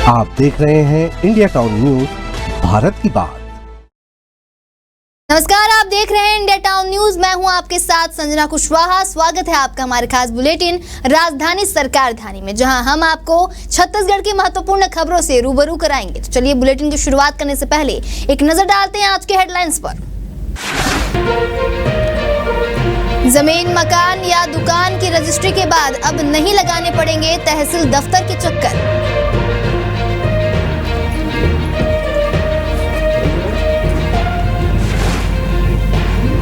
आप देख रहे हैं इंडिया टाउन न्यूज, भारत की बात। नमस्कार, आप देख रहे हैं इंडिया टाउन न्यूज। मैं हूं आपके साथ संजना कुशवाहा। स्वागत है आपका हमारे खास बुलेटिन राजधानी सरकार धानी में, जहां हम आपको छत्तीसगढ़ की महत्वपूर्ण खबरों से रूबरू कराएंगे। तो चलिए बुलेटिन की शुरुआत करने से पहले एक नजर डालते हैं आज के हेडलाइंस पर। जमीन, मकान या दुकान की रजिस्ट्री के बाद अब नहीं लगाने पड़ेंगे तहसील दफ्तर के चक्कर।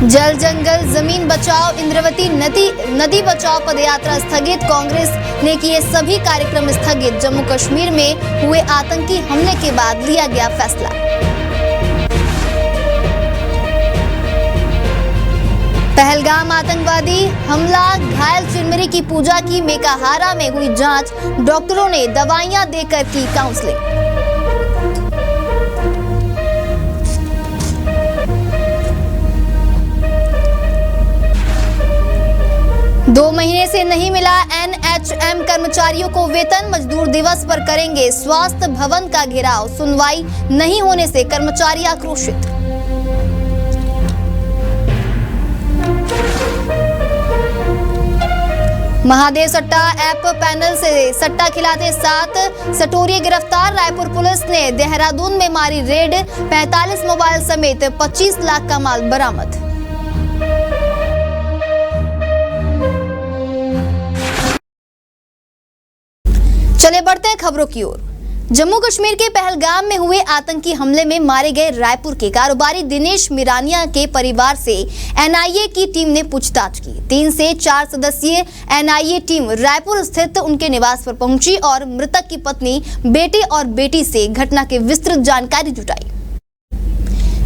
जल जंगल जमीन बचाओ, इंद्रावती नदी बचाओ पदयात्रा स्थगित। कांग्रेस ने किए सभी कार्यक्रम स्थगित। जम्मू कश्मीर में हुए आतंकी हमले के बाद लिया गया फैसला। पहलगाम आतंकवादी हमला, घायल चिरमिरी की पूजा की। मेकाहारा में हुई जांच, डॉक्टरों ने दवाइयां देकर की काउंसलिंग। 2 महीने से नहीं मिला एनएचएम कर्मचारियों को वेतन। मजदूर दिवस पर करेंगे स्वास्थ्य भवन का घेराव। सुनवाई नहीं होने से कर्मचारी आक्रोशित। महादेव सट्टा ऐप पैनल से सट्टा खिलाते 7 सटोरिये गिरफ्तार। रायपुर पुलिस ने देहरादून में मारी रेड, 45 मोबाइल समेत 25 लाख का माल बरामद। चले बढ़ते हैं खबरों की ओर। जम्मू कश्मीर के पहलगाम में हुए आतंकी हमले में मारे गए रायपुर के कारोबारी दिनेश मिरानिया के परिवार से एनआईए की टीम ने पूछताछ की। 3 से 4 सदस्यीय एनआईए टीम रायपुर स्थित उनके निवास पर पहुंची और मृतक की पत्नी, बेटे और बेटी से घटना की विस्तृत जानकारी जुटाई।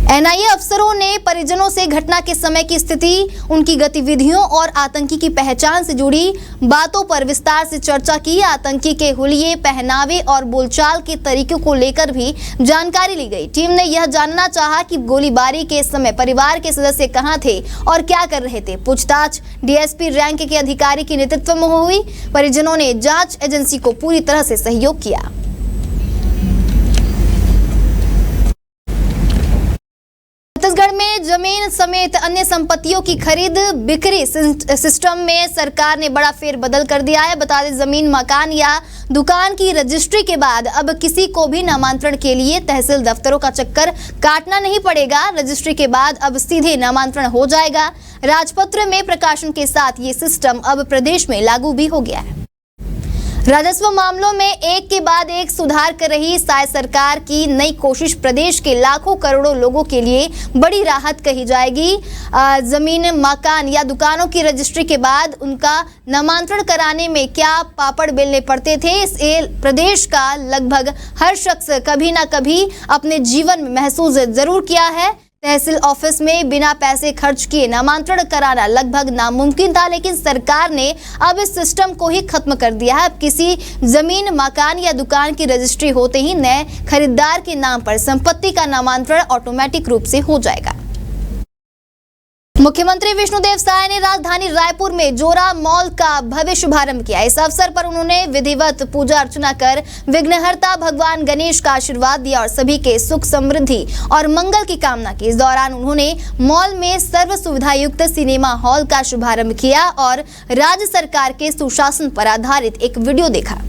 एनआईए अफसरों ने परिजनों से घटना के समय की स्थिति, उनकी गतिविधियों और आतंकी की पहचान से जुड़ी बातों पर विस्तार से चर्चा की। आतंकी के हुलिये, पहनावे और बोलचाल के तरीकों को लेकर भी जानकारी ली गई। टीम ने यह जानना चाहा कि गोलीबारी के समय परिवार के सदस्य कहां थे और क्या कर रहे थे। पूछताछ डीएसपी रैंक के अधिकारी के नेतृत्व में हुई। परिजनों ने जांच एजेंसी को पूरी तरह से सहयोग किया। छत्तीसगढ़ में जमीन समेत अन्य संपत्तियों की खरीद बिक्री सिस्टम में सरकार ने बड़ा फेरबदल कर दिया है। बता दें, जमीन, मकान या दुकान की रजिस्ट्री के बाद अब किसी को भी नामांतरण के लिए तहसील दफ्तरों का चक्कर काटना नहीं पड़ेगा। रजिस्ट्री के बाद अब सीधे नामांतरण हो जाएगा। राजपत्र में प्रकाशन के साथ ये सिस्टम अब प्रदेश में लागू भी हो गया है। राजस्व मामलों में एक के बाद एक सुधार कर रही साय सरकार की नई कोशिश प्रदेश के लाखों करोड़ों लोगों के लिए बड़ी राहत कही जाएगी। जमीन, मकान या दुकानों की रजिस्ट्री के बाद उनका नामांतरण कराने में क्या पापड़ बेलने पड़ते थे, इसे प्रदेश का लगभग हर शख्स कभी ना कभी अपने जीवन में महसूस जरूर किया है। तहसील ऑफिस में बिना पैसे खर्च किए नामांतरण कराना लगभग नामुमकिन था, लेकिन सरकार ने अब इस सिस्टम को ही खत्म कर दिया है। अब किसी जमीन, मकान या दुकान की रजिस्ट्री होते ही नए खरीदार के नाम पर संपत्ति का नामांतरण ऑटोमेटिक रूप से हो जाएगा। मुख्यमंत्री विष्णुदेव साय ने राजधानी रायपुर में जोरा मॉल का भव्य शुभारंभ किया। इस अवसर पर उन्होंने विधिवत पूजा अर्चना कर विघ्नहर्ता भगवान गणेश का आशीर्वाद दिया और सभी के सुख, समृद्धि और मंगल की कामना की। इस दौरान उन्होंने मॉल में सर्व सुविधा युक्त सिनेमा हॉल का शुभारंभ किया और राज्य सरकार के सुशासन पर आधारित एक वीडियो देखा।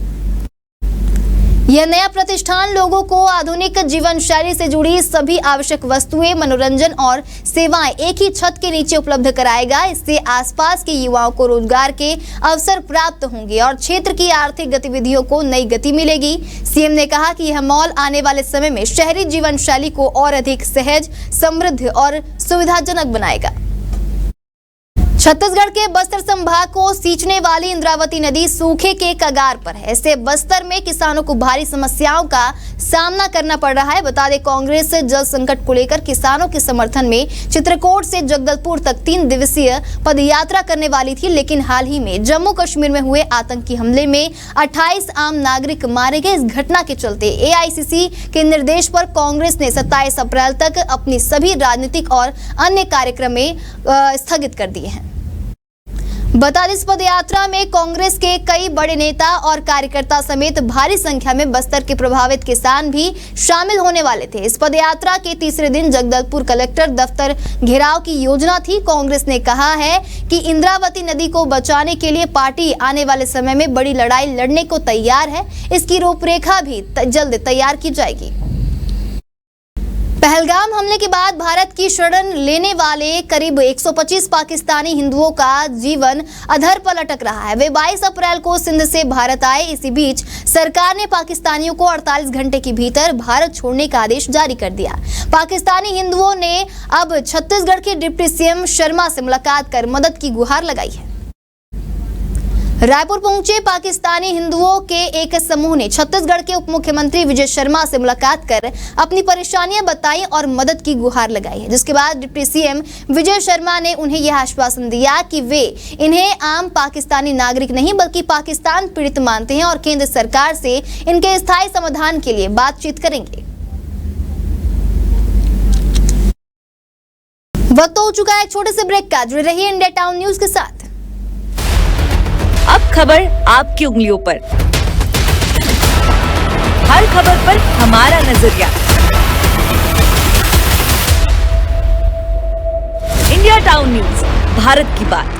यह नया प्रतिष्ठान लोगों को आधुनिक जीवन शैली से जुड़ी सभी आवश्यक वस्तुएं, मनोरंजन और सेवाएं एक ही छत के नीचे उपलब्ध कराएगा। इससे आसपास के युवाओं को रोजगार के अवसर प्राप्त होंगे और क्षेत्र की आर्थिक गतिविधियों को नई गति मिलेगी। सीएम ने कहा कि यह मॉल आने वाले समय में शहरी जीवन शैली को और अधिक सहज, समृद्ध और सुविधाजनक बनाएगा। छत्तीसगढ़ के बस्तर संभाग को सींचने वाली इंद्रावती नदी सूखे के कगार पर है। इससे बस्तर में किसानों को भारी समस्याओं का सामना करना पड़ रहा है। बता दें, कांग्रेस जल संकट को लेकर किसानों के समर्थन में चित्रकोट से जगदलपुर तक 3 दिवसीय पदयात्रा करने वाली थी, लेकिन हाल ही में जम्मू कश्मीर में हुए आतंकी हमले में 28 आम नागरिक मारे गए। इस घटना के चलते एआईसीसी के निर्देश पर कांग्रेस ने 27 अप्रैल तक अपनी सभी राजनीतिक और अन्य कार्यक्रम स्थगित कर दिए हैं। बता दें, इस पदयात्रा में कांग्रेस के कई बड़े नेता और कार्यकर्ता समेत भारी संख्या में बस्तर के प्रभावित किसान भी शामिल होने वाले थे। इस पदयात्रा के तीसरे दिन जगदलपुर कलेक्टर दफ्तर घेराव की योजना थी। कांग्रेस ने कहा है कि इंद्रावती नदी को बचाने के लिए पार्टी आने वाले समय में बड़ी लड़ाई लड़ने को तैयार है। इसकी रूपरेखा भी जल्द तैयार की जाएगी। पहलगाम हमले के बाद भारत की शरण लेने वाले करीब 125 पाकिस्तानी हिंदुओं का जीवन अधर पर लटक रहा है। वे 22 अप्रैल को सिंध से भारत आए। इसी बीच सरकार ने पाकिस्तानियों को 48 घंटे के भीतर भारत छोड़ने का आदेश जारी कर दिया। पाकिस्तानी हिंदुओं ने अब छत्तीसगढ़ के डिप्टी सीएम शर्मा से मुलाकात कर मदद की गुहार लगाई है। रायपुर पहुंचे पाकिस्तानी हिंदुओं के एक समूह ने छत्तीसगढ़ के उप मुख्यमंत्री विजय शर्मा से मुलाकात कर अपनी परेशानियां बताई और मदद की गुहार लगाई है, जिसके बाद डिप्टी सीएम विजय शर्मा ने उन्हें यह आश्वासन दिया कि वे इन्हें आम पाकिस्तानी नागरिक नहीं बल्कि पाकिस्तान पीड़ित मानते हैं और केंद्र सरकार से इनके स्थायी समाधान के लिए बातचीत करेंगे। वक्त हो चुका है एक छोटे से ब्रेक का। जुड़े रहिए इंडिया टाउन न्यूज के साथ। अब खबर आपकी उंगलियों पर, हर खबर पर हमारा नजरिया। इंडिया टाउन न्यूज, भारत की बात।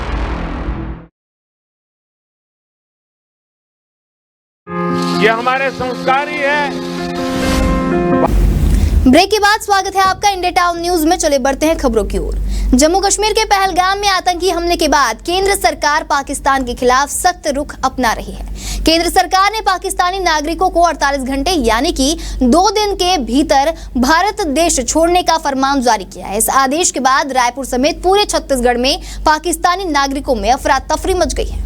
ये हमारे संस्कार ही है। ब्रेक के बाद स्वागत है आपका इंडिया टाउन न्यूज में। चले बढ़ते हैं खबरों की ओर। जम्मू कश्मीर के पहलगाम में आतंकी हमले के बाद केंद्र सरकार पाकिस्तान के खिलाफ सख्त रुख अपना रही है। केंद्र सरकार ने पाकिस्तानी नागरिकों को 48 घंटे यानी कि 2 दिन के भीतर भारत देश छोड़ने का फरमान जारी किया है। इस आदेश के बाद रायपुर समेत पूरे छत्तीसगढ़ में पाकिस्तानी नागरिकों में अफरा तफरी मच गई है।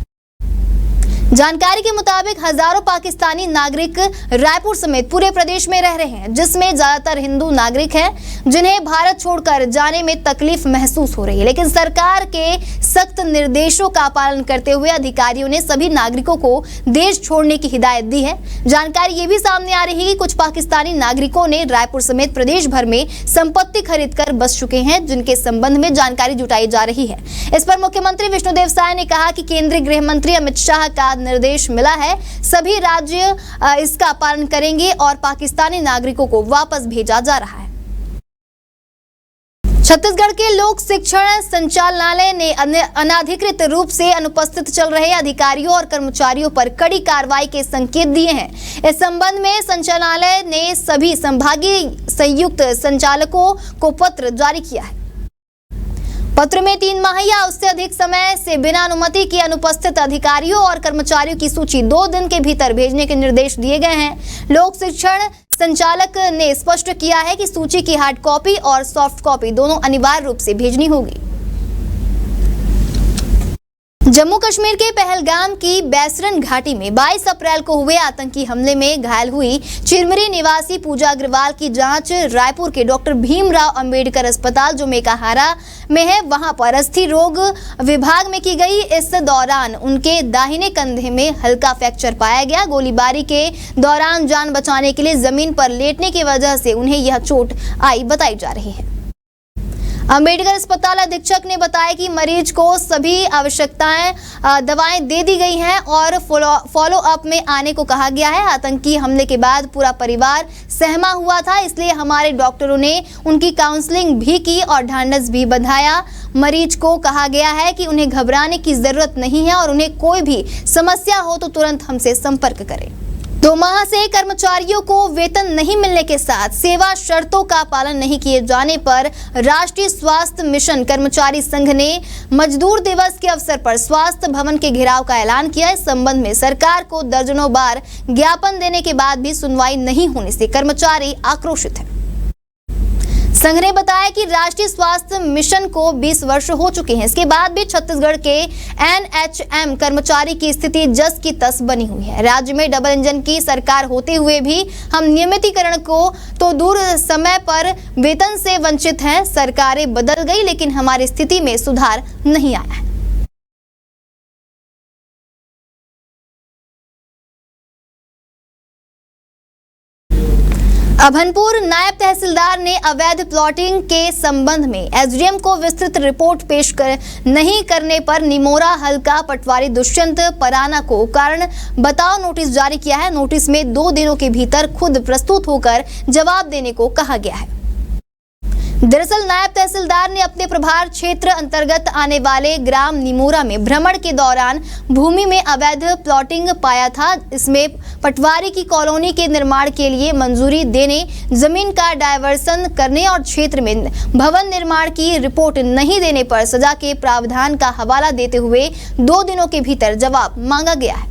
जानकारी के मुताबिक हजारों पाकिस्तानी नागरिक रायपुर समेत पूरे प्रदेश में रह रहे हैं, जिसमें ज्यादातर हिंदू नागरिक हैं जिन्हें भारत छोड़कर जाने में तकलीफ महसूस हो रही है। लेकिन सरकार के सख्त निर्देशों का पालन करते हुए अधिकारियों ने सभी नागरिकों को देश छोड़ने की हिदायत दी है। जानकारी ये भी सामने आ रही है कि कुछ पाकिस्तानी नागरिकों ने रायपुर समेत प्रदेश भर में संपत्ति खरीदकर बस चुके हैं, जिनके संबंध में जानकारी जुटाई जा रही है। इस पर मुख्यमंत्री विष्णुदेव साय ने कहा कि केंद्रीय गृह मंत्री अमित शाह का निर्देश मिला है, सभी राज्य इसका पालन करेंगे और पाकिस्तानी नागरिकों को वापस भेजा जा रहा है। छत्तीसगढ़ के लोक शिक्षण संचालनालय ने अनाधिकृत रूप से अनुपस्थित चल रहे अधिकारियों और कर्मचारियों पर कड़ी कार्रवाई के संकेत दिए हैं। इस संबंध में संचालनालय ने सभी संभागीय संयुक्त संचालकों को पत्र जारी किया है। पत्र में 3 माह या उससे अधिक समय से बिना अनुमति के अनुपस्थित अधिकारियों और कर्मचारियों की सूची 2 दिन के भीतर भेजने के निर्देश दिए गए हैं। लोक शिक्षण संचालक ने स्पष्ट किया है कि सूची की हार्ड कॉपी और सॉफ्ट कॉपी दोनों अनिवार्य रूप से भेजनी होगी। जम्मू कश्मीर के पहलगाम की बैसरन घाटी में 22 अप्रैल को हुए आतंकी हमले में घायल हुई चिरमिरी निवासी पूजा अग्रवाल की जांच रायपुर के डॉक्टर भीमराव अंबेडकर अस्पताल जो मेकाहारा में है वहां पर अस्थि रोग विभाग में की गई। इस दौरान उनके दाहिने कंधे में हल्का फ्रैक्चर पाया गया। गोलीबारी के दौरान जान बचाने के लिए जमीन पर लेटने की वजह से उन्हें यह चोट आई बताई जा रही है। अंबेडकर अस्पताल अधीक्षक ने बताया कि मरीज को सभी आवश्यकताएं दवाएं दे दी गई हैं और फॉलो अप में आने को कहा गया है। आतंकी हमले के बाद पूरा परिवार सहमा हुआ था, इसलिए हमारे डॉक्टरों ने उनकी काउंसलिंग भी की और ढांढस भी बंधाया। मरीज को कहा गया है कि उन्हें घबराने की जरूरत नहीं है और उन्हें कोई भी समस्या हो तो तुरंत हमसे संपर्क करें। 2 माह से कर्मचारियों को वेतन नहीं मिलने के साथ सेवा शर्तों का पालन नहीं किए जाने पर राष्ट्रीय स्वास्थ्य मिशन कर्मचारी संघ ने मजदूर दिवस के अवसर पर स्वास्थ्य भवन के घेराव का ऐलान किया। इस संबंध में सरकार को दर्जनों बार ज्ञापन देने के बाद भी सुनवाई नहीं होने से कर्मचारी आक्रोशित हैं। संघ ने बताया कि राष्ट्रीय स्वास्थ्य मिशन को 20 वर्ष हो चुके हैं, इसके बाद भी छत्तीसगढ़ के एनएचएम कर्मचारी की स्थिति जस की तस बनी हुई है। राज्य में डबल इंजन की सरकार होते हुए भी हम नियमितीकरण को तो दूर समय पर वेतन से वंचित हैं। सरकारें बदल गई लेकिन हमारी स्थिति में सुधार नहीं आया है। अभनपुर नायब तहसीलदार ने अवैध प्लॉटिंग के संबंध में एसडीएम को विस्तृत रिपोर्ट पेश नहीं करने पर निमोरा हल्का पटवारी दुष्यंत पराना को कारण बताओ नोटिस जारी किया है। नोटिस में 2 दिनों के भीतर खुद प्रस्तुत होकर जवाब देने को कहा गया है। दरअसल नायब तहसीलदार ने अपने प्रभार क्षेत्र अंतर्गत आने वाले ग्राम निमोरा में भ्रमण के दौरान भूमि में अवैध प्लॉटिंग पाया था। इसमें पटवारी की कॉलोनी के निर्माण के लिए मंजूरी देने, जमीन का डायवर्सन करने और क्षेत्र में भवन निर्माण की रिपोर्ट नहीं देने पर सजा के प्रावधान का हवाला देते हुए 2 दिनों के भीतर जवाब मांगा गया है।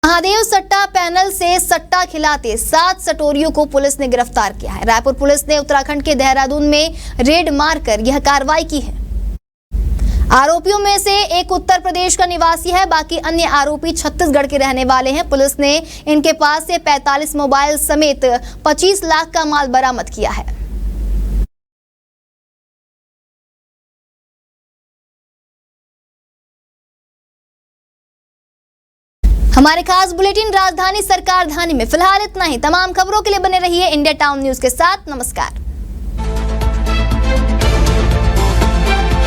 महादेव सट्टा पैनल से सट्टा खिलाते 7 सटोरियों को पुलिस ने गिरफ्तार किया है। रायपुर पुलिस ने उत्तराखंड के देहरादून में रेड मारकर यह कार्रवाई की है। आरोपियों में से एक उत्तर प्रदेश का निवासी है, बाकी अन्य आरोपी छत्तीसगढ़ के रहने वाले हैं। पुलिस ने इनके पास से 45 मोबाइल समेत 25 लाख का माल बरामद किया है। हमारे खास बुलेटिन राजधानी सरकार धानी में फिलहाल इतना ही। तमाम खबरों के लिए बने रहिए इंडिया टाउन न्यूज के साथ। नमस्कार।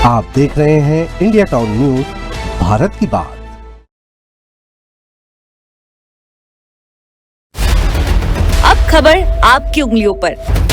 आप देख रहे हैं इंडिया टाउन न्यूज, भारत की बात। अब खबर आपकी उंगलियों पर।